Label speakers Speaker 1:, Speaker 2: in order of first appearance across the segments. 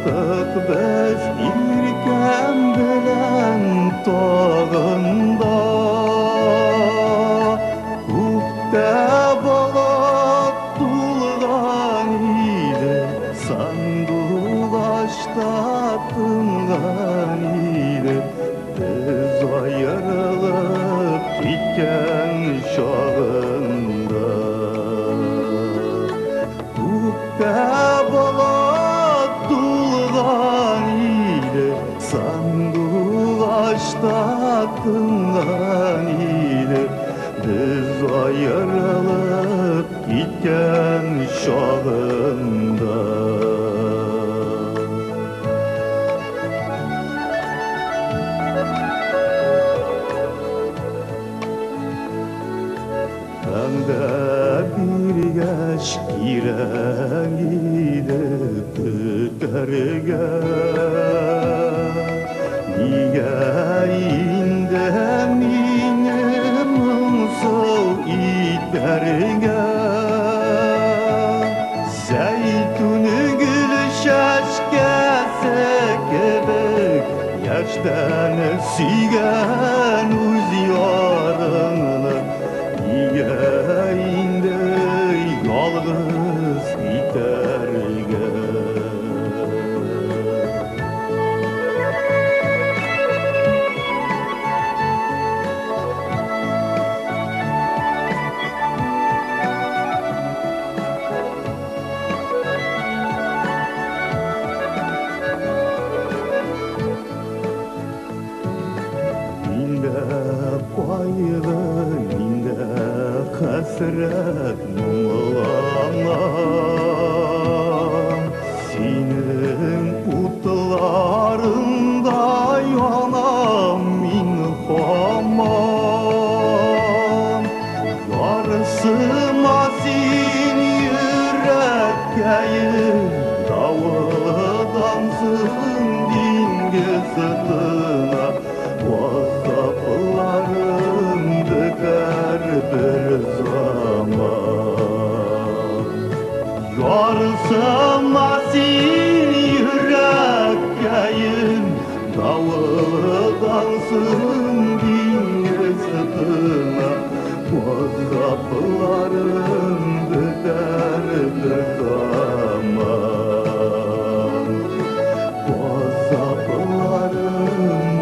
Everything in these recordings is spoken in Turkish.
Speaker 1: Kız irken bilen tağında Ukde balat tulgan ile Sandulaşta tıngan ile Biz ayrılıp gitken şağında Ukde balat tulgan ile Sandulaşta tıngan ile Biz ayrılıp gitken şağında Bende bir yaş giren gidip tüterge Niye indem inim sol iterge Zeytunu gül şaşkese kebek Yaştan sigen uz yarınlar Yayında yalnız biterge Ninde bayılır hasret muğlamam Senin utlarında yanam inhamam Yarısıma sin yürekkeyim Davuldansın dinge sırtına Vazaplarım döker bir zaman Yarısıma sin yürekkeyim Davuldansın dinge sırtına Vazaplarım döker bir zaman Vazaplarım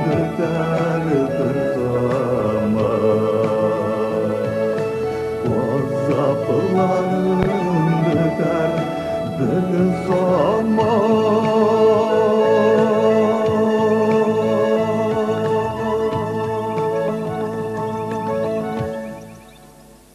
Speaker 1: döker bir zaman Zapılarım döker bir zaman